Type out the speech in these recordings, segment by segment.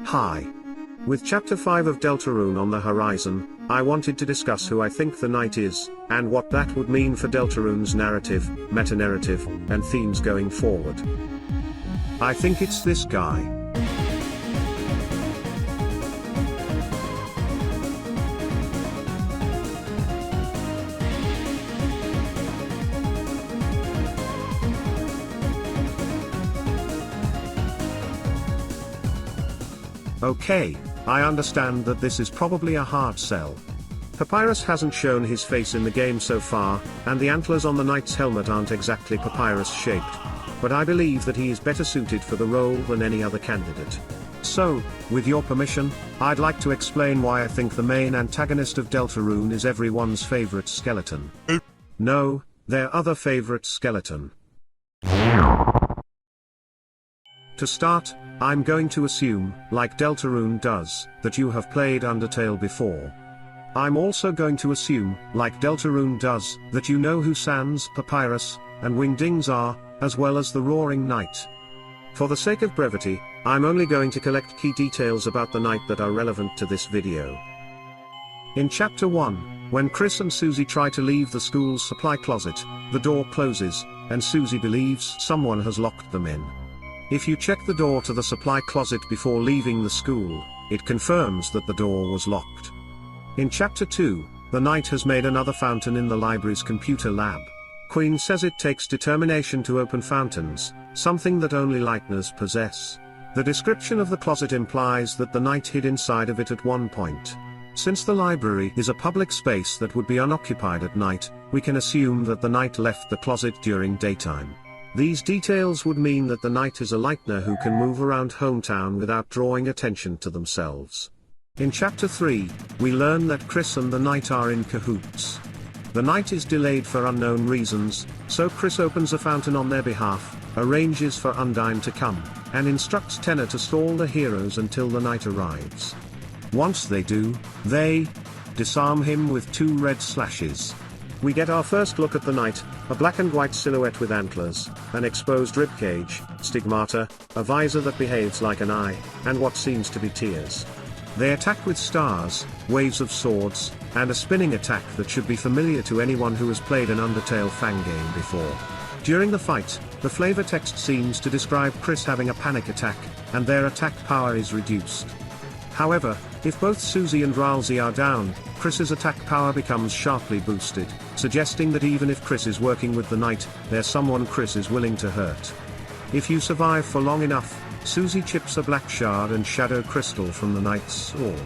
Hi. With Chapter 5 of Deltarune on the horizon, I wanted to discuss who I think the Knight is, and what that would mean for Deltarune's narrative, meta-narrative, and themes going forward. I think it's this guy. Okay, I understand that this is probably a hard sell. Papyrus hasn't shown his face in the game so far, and the antlers on the Knight's helmet aren't exactly Papyrus-shaped, but I believe that he is better suited for the role than any other candidate. So, with your permission, I'd like to explain why I think the main antagonist of Deltarune is everyone's favorite skeleton. No, their other favorite skeleton. To start, I'm going to assume, like Deltarune does, that you have played Undertale before. I'm also going to assume, like Deltarune does, that you know who Sans, Papyrus, and Wingdings are, as well as the Roaring Knight. For the sake of brevity, I'm only going to collect key details about the Knight that are relevant to this video. In Chapter 1, when Chris and Susie try to leave the school's supply closet, the door closes, and Susie believes someone has locked them in. If you check the door to the supply closet before leaving the school, it confirms that the door was locked. In Chapter 2, the Knight has made another fountain in the library's computer lab. Queen says it takes determination to open fountains, something that only Lightners possess. The description of the closet implies that the Knight hid inside of it at one point. Since the library is a public space that would be unoccupied at night, we can assume that the Knight left the closet during daytime. These details would mean that the Knight is a Lightner who can move around hometown without drawing attention to themselves. In Chapter 3, we learn that Chris and the Knight are in cahoots. The Knight is delayed for unknown reasons, so Chris opens a fountain on their behalf, arranges for Undyne to come, and instructs Tenna to stall the heroes until the Knight arrives. Once they do, they disarm him with 2 red slashes. We get our first look at the Knight, a black and white silhouette with antlers, an exposed ribcage, stigmata, a visor that behaves like an eye, and what seems to be tears. They attack with stars, waves of swords, and a spinning attack that should be familiar to anyone who has played an Undertale fan game before. During the fight, the flavor text seems to describe Chris having a panic attack, and their attack power is reduced. However, if both Susie and Ralsei are down, Chris's attack power becomes sharply boosted, suggesting that even if Chris is working with the Knight, there's someone Chris is willing to hurt. If you survive for long enough, Susie chips a black shard and shadow crystal from the Knight's sword.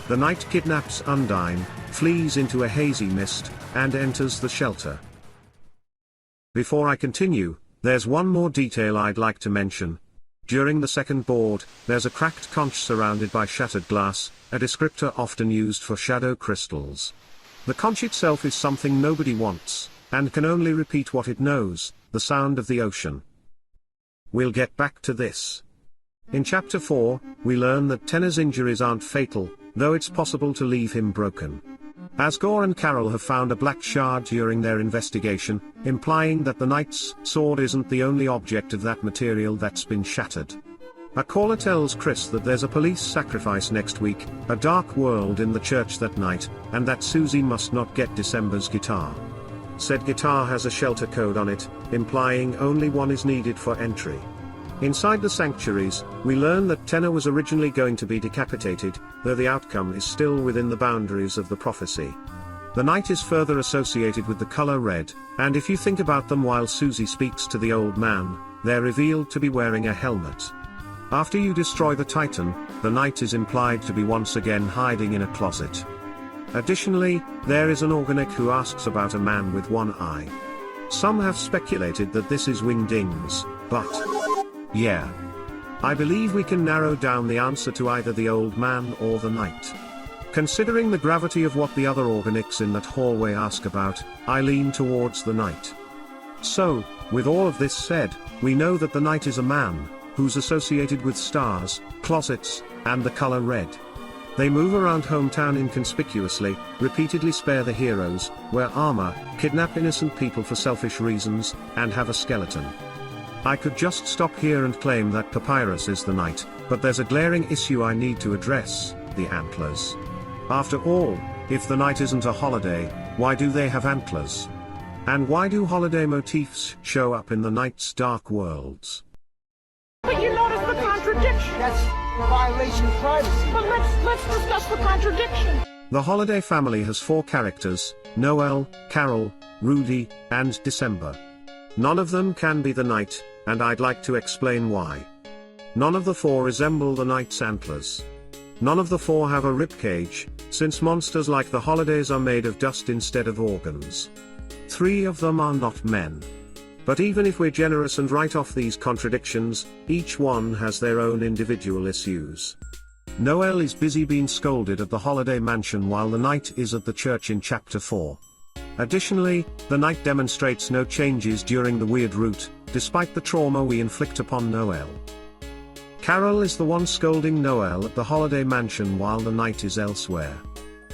The Knight kidnaps Undyne, flees into a hazy mist, and enters the shelter. Before I continue, there's one more detail I'd like to mention. During the second board, there's a cracked conch surrounded by shattered glass, a descriptor often used for shadow crystals. The conch itself is something nobody wants, and can only repeat what it knows, the sound of the ocean. We'll get back to this. In Chapter 4, we learn that Tenna's injuries aren't fatal, though it's possible to leave him broken. Asgore and Carol have found a black shard during their investigation, implying that the Knight's sword isn't the only object of that material that's been shattered. A caller tells Chris that there's a police sacrifice next week, a dark world in the church that night, and that Susie must not get December's guitar. Said guitar has a shelter code on it, implying only one is needed for entry. Inside the sanctuaries, we learn that Tenna was originally going to be decapitated, though the outcome is still within the boundaries of the prophecy. The Knight is further associated with the color red, and if you think about them while Susie speaks to the old man, they're revealed to be wearing a helmet. After you destroy the Titan, the Knight is implied to be once again hiding in a closet. Additionally, there is an organic who asks about a man with one eye. Some have speculated that this is Wingdings, but yeah. I believe we can narrow down the answer to either the old man or the Knight. Considering the gravity of what the other organics in that hallway ask about, I lean towards the Knight. So, with all of this said, we know that the Knight is a man, who's associated with stars, closets, and the color red. They move around hometown inconspicuously, repeatedly spare the heroes, wear armor, kidnap innocent people for selfish reasons, and have a skeleton. I could just stop here and claim that Papyrus is the Knight, But there's a glaring issue I need to address: the antlers. After all, if the night isn't a holiday, why do they have antlers? And why do holiday motifs show up in the night's dark worlds? But you notice the contradiction. That's violation of privacy. But let's discuss the contradiction. The holiday family has 4 characters: Noel, Carol, Rudy, and December. None of them can be the night, and I'd like to explain why. None of the 4 resemble the night's antlers. None of the 4 have a ribcage, since monsters like the holidays are made of dust instead of organs. 3 of them are not men. But even if we're generous and write off these contradictions, each one has their own individual issues. Noel is busy being scolded at the holiday mansion while the knight is at the church in chapter 4. Additionally, the knight demonstrates no changes during the weird route, despite the trauma we inflict upon Noel. Carol is the one scolding Noel at the holiday mansion while the knight is elsewhere.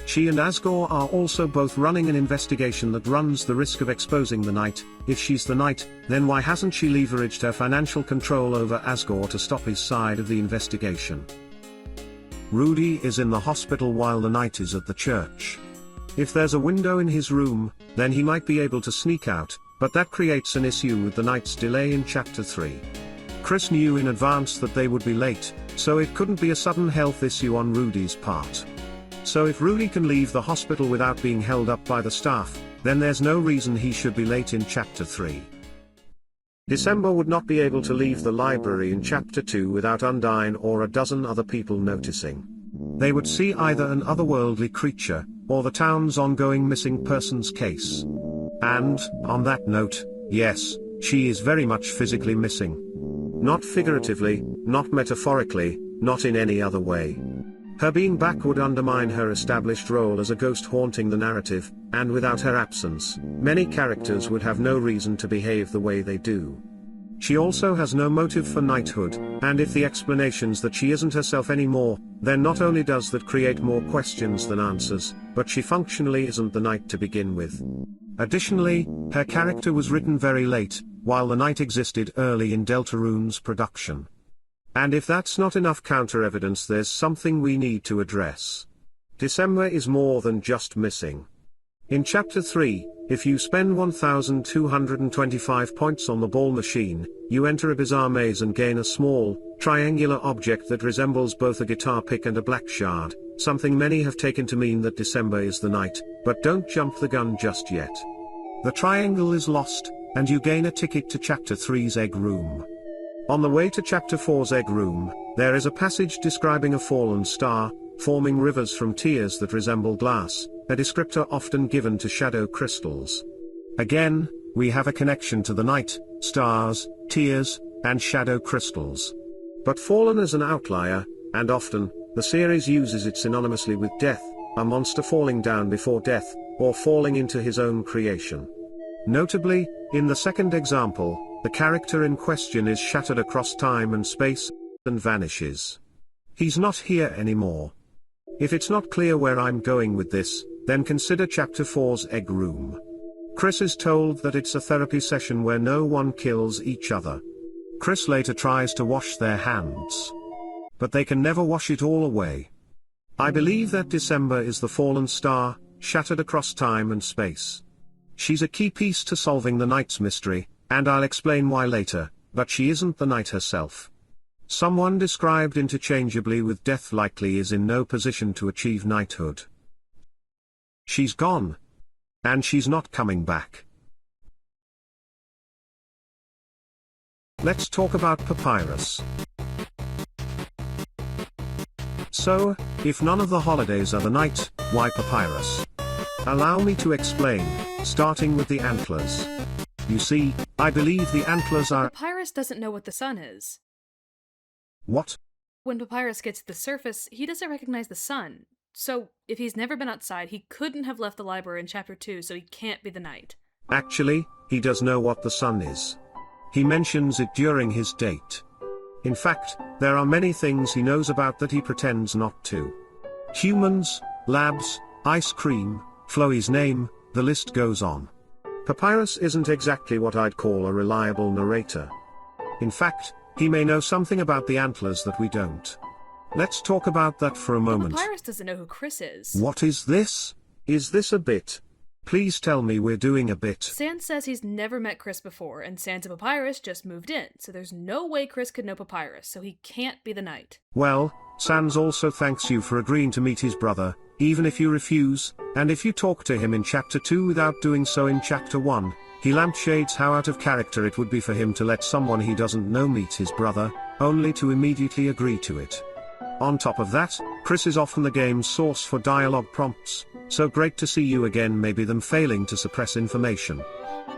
She and Asgore are also both running an investigation that runs the risk of exposing the knight. If she's the knight, then why hasn't she leveraged her financial control over Asgore to stop his side of the investigation? Rudy is in the hospital while the knight is at the church. If there's a window in his room, then he might be able to sneak out, but that creates an issue with the knight's delay in chapter 3. Chris knew in advance that they would be late, so it couldn't be a sudden health issue on Rudy's part. So if Rudy can leave the hospital without being held up by the staff, then there's no reason he should be late in chapter 3. December would not be able to leave the library in chapter 2 without Undine or a dozen other people noticing. They would see either an otherworldly creature, or the town's ongoing missing persons case. And, on that note, yes, she is very much physically missing. Not figuratively, not metaphorically, not in any other way. Her being back would undermine her established role as a ghost haunting the narrative, and without her absence, many characters would have no reason to behave the way they do. She also has no motive for knighthood, and if the explanation's that she isn't herself anymore, then not only does that create more questions than answers, but she functionally isn't the knight to begin with. Additionally, her character was written very late, while the knight existed early in Deltarune's production. And if that's not enough counter-evidence, there's something we need to address. December is more than just missing. In chapter 3, if you spend 1,225 points on the ball machine, you enter a bizarre maze and gain a small, triangular object that resembles both a guitar pick and a black shard, something many have taken to mean that December is the knight, but don't jump the gun just yet. The triangle is lost, and you gain a ticket to chapter 3's egg room. On the way to chapter 4's egg room, there is a passage describing a fallen star, forming rivers from tears that resemble glass, a descriptor often given to shadow crystals. Again, we have a connection to the night, stars, tears, and shadow crystals. But fallen is an outlier, and often, the series uses it synonymously with death, a monster falling down before death, or falling into his own creation. Notably, in the second example, the character in question is shattered across time and space, and vanishes. He's not here anymore. If it's not clear where I'm going with this, then consider chapter 4's egg room. Chris is told that it's a therapy session where no one kills each other. Chris later tries to wash their hands. But they can never wash it all away. I believe that December is the fallen star, shattered across time and space. She's a key piece to solving the knight's mystery, and I'll explain why later, but she isn't the knight herself. Someone described interchangeably with death likely is in no position to achieve knighthood. She's gone. And she's not coming back. Let's talk about Papyrus. So, if none of the holidays are the night, why Papyrus? Allow me to explain, starting with the antlers. You see, I believe the antlers are— Papyrus doesn't know what the sun is. What? When Papyrus gets to the surface, he doesn't recognize the sun. So, if he's never been outside, he couldn't have left the library in chapter 2, so he can't be the knight. Actually, he does know what the sun is. He mentions it during his date. In fact, there are many things he knows about that he pretends not to. Humans, labs, ice cream, Chloe's name, the list goes on. Papyrus isn't exactly what I'd call a reliable narrator. In fact, He may know something about the antlers that we don't. Let's talk about that for a moment. Papyrus doesn't know who Chris is. What is this? Is this a bit? Please tell me we're doing a bit. Sans says he's never met Chris before, and Sans and Papyrus just moved in, so there's no way Chris could know Papyrus, so he can't be the knight. Well, Sans also thanks you for agreeing to meet his brother, even if you refuse, and if you talk to him in Chapter 2 without doing so in Chapter 1, he lampshades how out of character it would be for him to let someone he doesn't know meet his brother, only to immediately agree to it. On top of that, Chris is often the game's source for dialogue prompts, so great to see you again may be them failing to suppress information.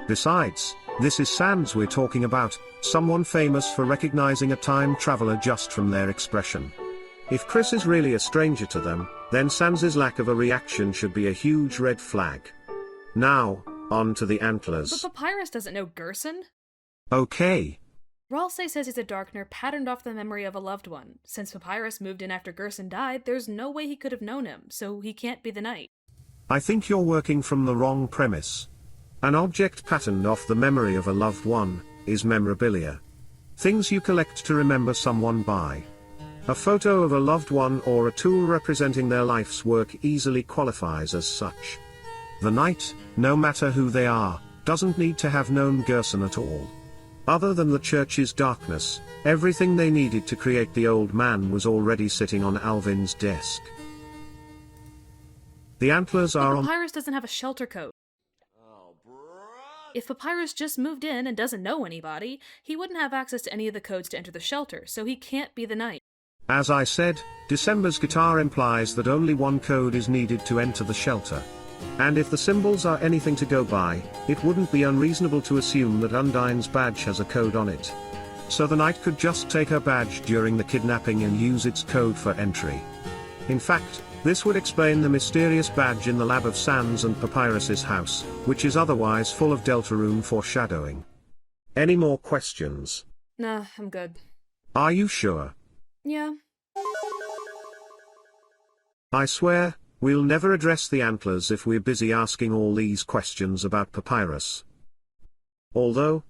Besides, this is Sans we're talking about, someone famous for recognizing a time traveler just from their expression. If Chris is really a stranger to them, then Sans's lack of a reaction should be a huge red flag. Now, on to the antlers. But Papyrus doesn't know Gerson. Okay. Ralsei says he's a Darkner patterned off the memory of a loved one. Since Papyrus moved in after Gerson died, there's no way he could have known him, so he can't be the knight. I think you're working from the wrong premise. An object patterned off the memory of a loved one is memorabilia. Things you collect to remember someone by. A photo of a loved one or a tool representing their life's work easily qualifies as such. The knight, no matter who they are, doesn't need to have known Gerson at all. Other than the church's darkness, everything they needed to create the old man was already sitting on Alvin's desk. The antlers are on— Papyrus doesn't have a shelter code. If Papyrus just moved in and doesn't know anybody, he wouldn't have access to any of the codes to enter the shelter, so he can't be the knight. As I said, December's guitar implies that only one code is needed to enter the shelter. And if the symbols are anything to go by, it wouldn't be unreasonable to assume that Undyne's badge has a code on it. So the knight could just take her badge during the kidnapping and use its code for entry. In fact, this would explain the mysterious badge in the lab of Sans and Papyrus's house, which is otherwise full of Deltarune foreshadowing. Any more questions? Nah, I'm good. Are you sure? Yeah. I swear, we'll never address the antlers if we're busy asking all these questions about Papyrus. Although,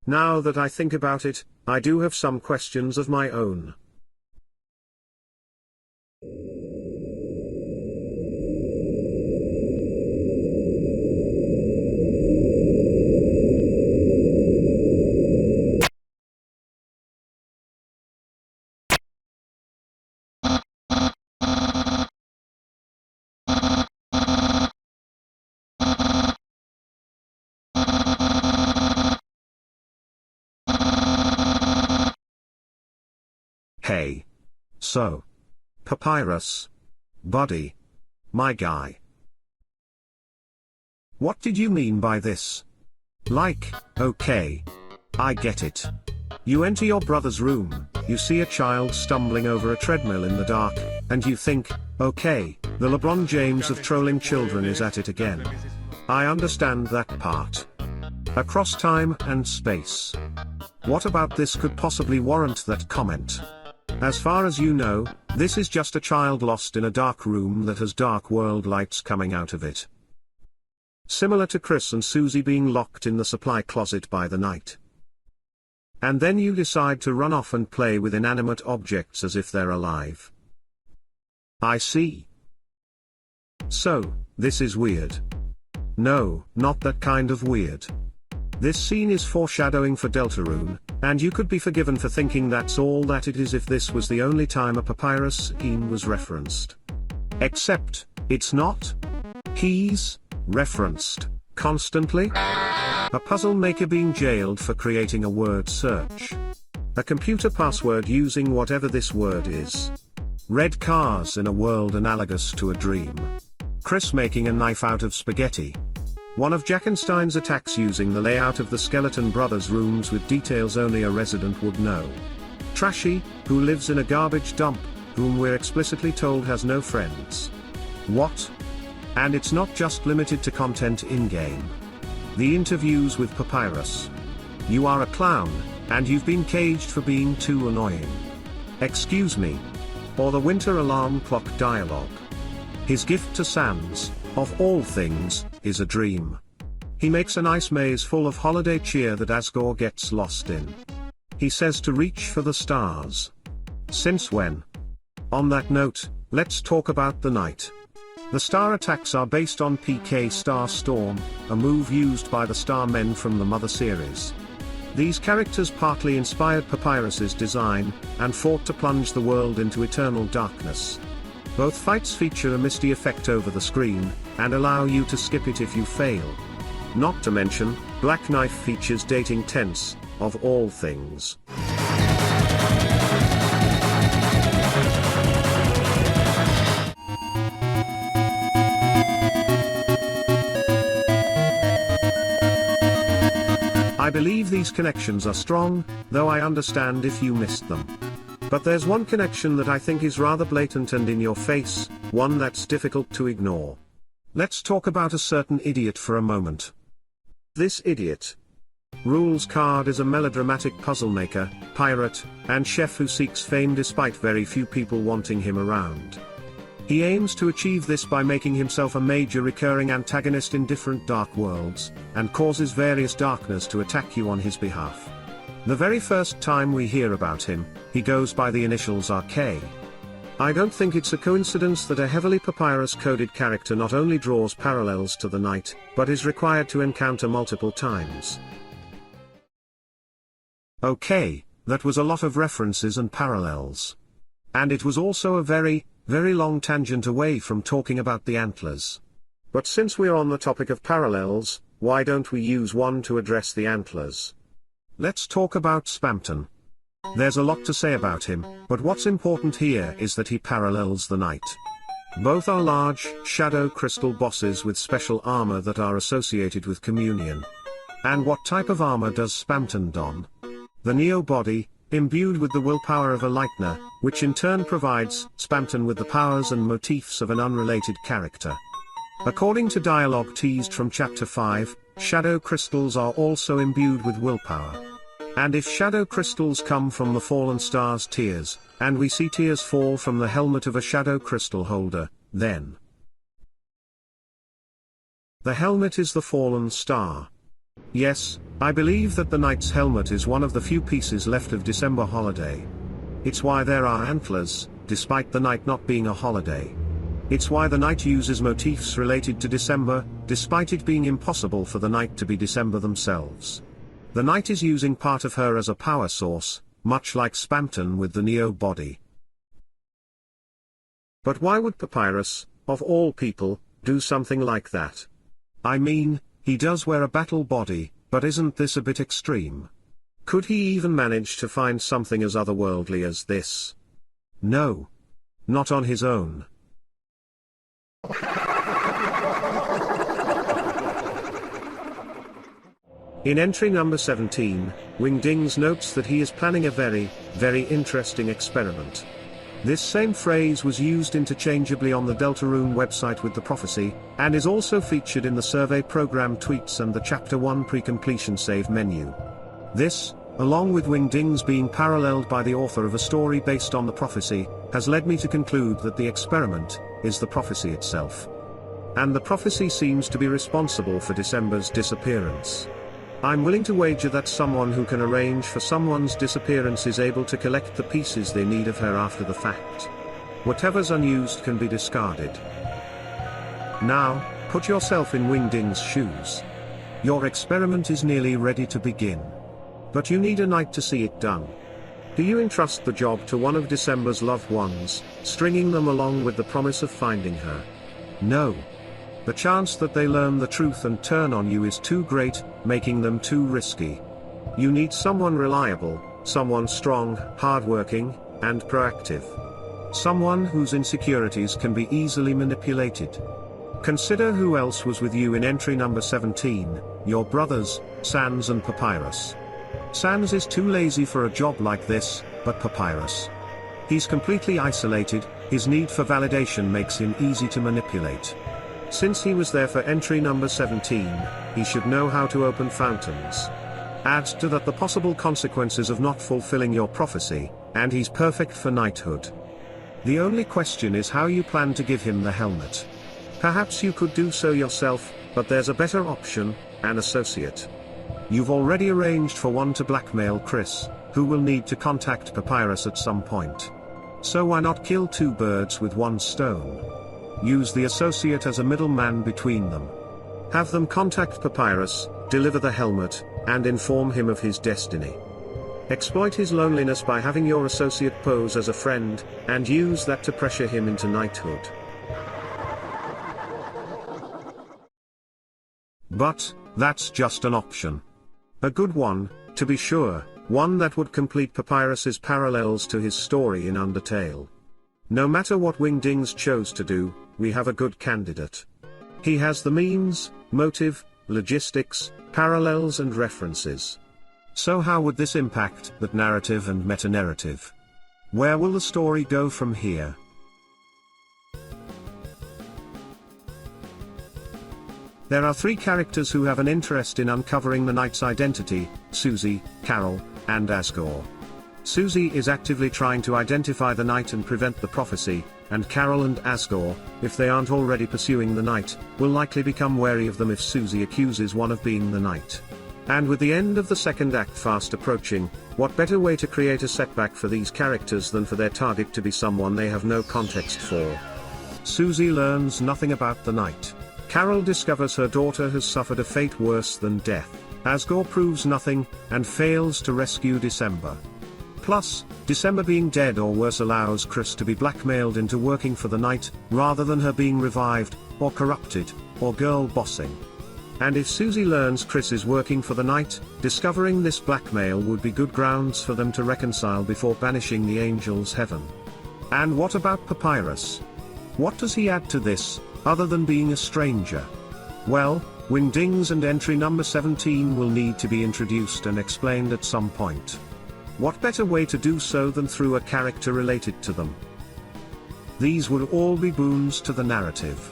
now that I think about it, I do have some questions of my own. Hey. So. Papyrus. Buddy. My guy. What did you mean by this? Like, okay. I get it. You enter your brother's room, you see a child stumbling over a treadmill in the dark, and you think, okay, the LeBron James of trolling children is at it again. I understand that part. Across time and space. What about this could possibly warrant that comment? As far as you know, this is just a child lost in a dark room that has dark world lights coming out of it. Similar to Chris and Susie being locked in the supply closet by the knight. And then you decide to run off and play with inanimate objects as if they're alive. I see. So, this is weird. No, not that kind of weird. This scene is foreshadowing for Deltarune, and you could be forgiven for thinking that's all that it is if this was the only time a Papyrus scene was referenced. Except, it's not. He's referenced constantly. A puzzle maker being jailed for creating a word search. A computer password using whatever this word is. Red cars in a world analogous to a dream. Chris making a knife out of spaghetti. One of Jackenstein's attacks using the layout of the Skeleton Brothers' rooms with details only a resident would know. Trashy, who lives in a garbage dump, whom we're explicitly told has no friends. What? And it's not just limited to content in-game. The interviews with Papyrus. You are a clown, and you've been caged for being too annoying. Excuse me. Or the winter alarm clock dialogue. His gift to Sans, of all things, is a dream. He makes a nice maze full of holiday cheer that Asgore gets lost in. He says to reach for the stars. Since when? On that note, let's talk about the Knight. The star attacks are based on PK Star Storm, a move used by the Starmen from the Mother series. These characters partly inspired Papyrus's design, and fought to plunge the world into eternal darkness. Both fights feature a misty effect over the screen, and allow you to skip it if you fail. Not to mention, Black Knife features dating tense, of all things. I believe these connections are strong, though I understand if you missed them. But there's one connection that I think is rather blatant and in your face, one that's difficult to ignore. Let's talk about a certain idiot for a moment. This idiot. Rules Card is a melodramatic puzzle maker, pirate, and chef who seeks fame despite very few people wanting him around. He aims to achieve this by making himself a major recurring antagonist in different dark worlds, and causes various darkness to attack you on his behalf. The very first time we hear about him, he goes by the initials RK. I don't think it's a coincidence that a heavily Papyrus-coded character not only draws parallels to the Knight, but is required to encounter multiple times. Okay, that was a lot of references and parallels. And it was also a very long tangent away from talking about the antlers. But since we're on the topic of parallels, why don't we use one to address the antlers? Let's talk about Spamton. There's a lot to say about him, but what's important here is that he parallels the Knight. Both are large, shadow crystal bosses with special armor that are associated with communion. And what type of armor does Spamton don? The Neo body, imbued with the willpower of a Lightner, which in turn provides Spamton with the powers and motifs of an unrelated character. According to dialogue teased from Chapter 5, shadow crystals are also imbued with willpower. And if shadow crystals come from the fallen star's tears, and we see tears fall from the helmet of a shadow crystal holder, then the helmet is the fallen star. Yes, I believe that the Knight's helmet is one of the few pieces left of December holiday. It's why there are antlers, despite the Knight not being a holiday. It's why the Knight uses motifs related to December, despite it being impossible for the Knight to be December themselves. The Knight is using part of her as a power source, much like Spamton with the Neo body. But why would Papyrus, of all people, do something like that? I mean, he does wear a battle body, but isn't this a bit extreme? Could he even manage to find something as otherworldly as this? No. Not on his own. In entry number 17, Wingdings notes that he is planning a very interesting experiment. This same phrase was used interchangeably on the Deltarune website with the prophecy, and is also featured in the survey program tweets and the Chapter 1 pre-completion save menu. This, along with Wingdings being paralleled by the author of a story based on the prophecy, has led me to conclude that the experiment is the prophecy itself. And the prophecy seems to be responsible for December's disappearance. I'm willing to wager that someone who can arrange for someone's disappearance is able to collect the pieces they need of her after the fact. Whatever's unused can be discarded. Now, put yourself in Wingding's shoes. Your experiment is nearly ready to begin. But you need a Knight to see it done. Do you entrust the job to one of December's loved ones, stringing them along with the promise of finding her? No. The chance that they learn the truth and turn on you is too great, making them too risky. You need someone reliable, someone strong, hardworking, and proactive. Someone whose insecurities can be easily manipulated. Consider who else was with you in entry number 17, your brothers, Sans and Papyrus. Sans is too lazy for a job like this, but Papyrus. He's completely isolated, his need for validation makes him easy to manipulate. Since he was there for entry number 17, he should know how to open fountains. Add to that the possible consequences of not fulfilling your prophecy, and he's perfect for knighthood. The only question is how you plan to give him the helmet. Perhaps you could do so yourself, but there's a better option, an associate. You've already arranged for one to blackmail Chris, who will need to contact Papyrus at some point. So why not kill two birds with one stone? Use the associate as a middleman between them. Have them contact Papyrus, deliver the helmet, and inform him of his destiny. Exploit his loneliness by having your associate pose as a friend, and use that to pressure him into knighthood. But, that's just an option. A good one, to be sure, one that would complete Papyrus's parallels to his story in Undertale. No matter what Wingdings chose to do, we have a good candidate. He has the means, motive, logistics, parallels and references. So how would this impact that narrative and meta-narrative? Where will the story go from here? There are three characters who have an interest in uncovering the knight's identity: Susie, Carol, and Asgore. Susie is actively trying to identify the knight and prevent the prophecy, and Carol and Asgore, if they aren't already pursuing the knight, will likely become wary of them if Susie accuses one of being the knight. And with the end of the second act fast approaching, what better way to create a setback for these characters than for their target to be someone they have no context for? Susie learns nothing about the knight. Carol discovers her daughter has suffered a fate worse than death. Asgore proves nothing, and fails to rescue December. Plus, December being dead or worse allows Chris to be blackmailed into working for the knight, rather than her being revived, or corrupted, or girl bossing. And if Susie learns Chris is working for the knight, discovering this blackmail would be good grounds for them to reconcile before banishing the angels heaven. And what about Papyrus? What does he add to this, other than being a stranger? Well, Wingdings and entry number 17 will need to be introduced and explained at some point. What better way to do so than through a character related to them? These would all be boons to the narrative.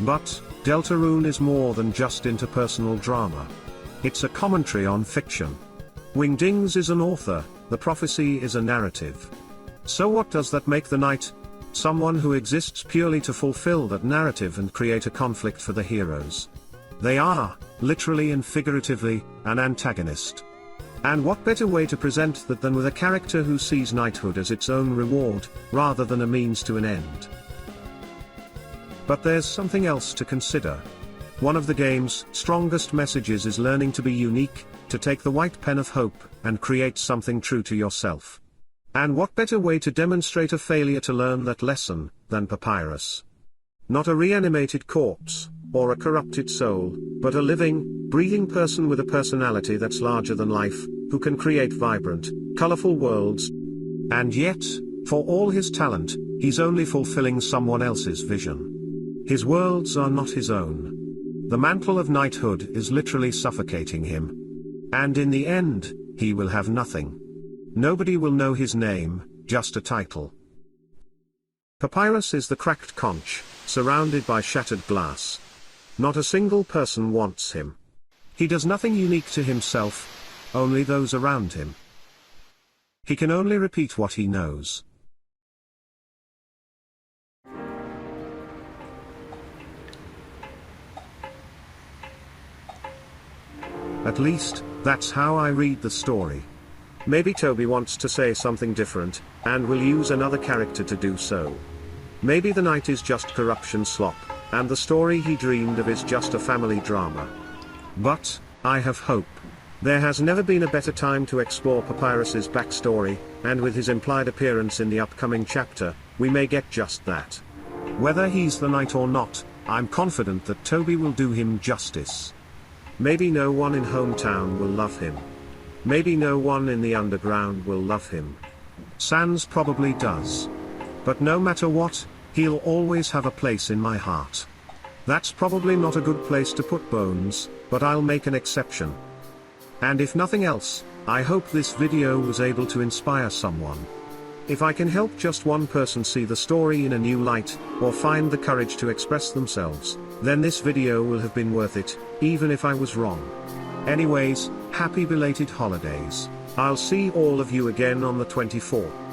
But, Deltarune is more than just interpersonal drama. It's a commentary on fiction. Wingdings is an author, the prophecy is a narrative. So what does that make the knight? Someone who exists purely to fulfill that narrative and create a conflict for the heroes. They are, literally and figuratively, an antagonist. And what better way to present that than with a character who sees knighthood as its own reward, rather than a means to an end? But there's something else to consider. One of the game's strongest messages is learning to be unique, to take the white pen of hope, and create something true to yourself. And what better way to demonstrate a failure to learn that lesson, than Papyrus? Not a reanimated corpse, or a corrupted soul, but a living, breathing person with a personality that's larger than life, who can create vibrant, colorful worlds. And yet, for all his talent, he's only fulfilling someone else's vision. His worlds are not his own. The mantle of knighthood is literally suffocating him. And in the end, he will have nothing. Nobody will know his name, just a title. Papyrus is the cracked conch, surrounded by shattered glass. Not a single person wants him. He does nothing unique to himself, only those around him. He can only repeat what he knows. At least, that's how I read the story. Maybe Toby wants to say something different, and will use another character to do so. Maybe the knight is just corruption slop, and the story he dreamed of is just a family drama. But, I have hope. There has never been a better time to explore Papyrus's backstory, and with his implied appearance in the upcoming chapter, we may get just that. Whether he's the knight or not, I'm confident that Toby will do him justice. Maybe no one in hometown will love him. Maybe no one in the underground will love him. Sans probably does. But no matter what, he'll always have a place in my heart. That's probably not a good place to put Bones, but I'll make an exception. And if nothing else, I hope this video was able to inspire someone. If I can help just one person see the story in a new light, or find the courage to express themselves, then this video will have been worth it, even if I was wrong. Anyways, happy belated holidays. I'll see all of you again on the 24th.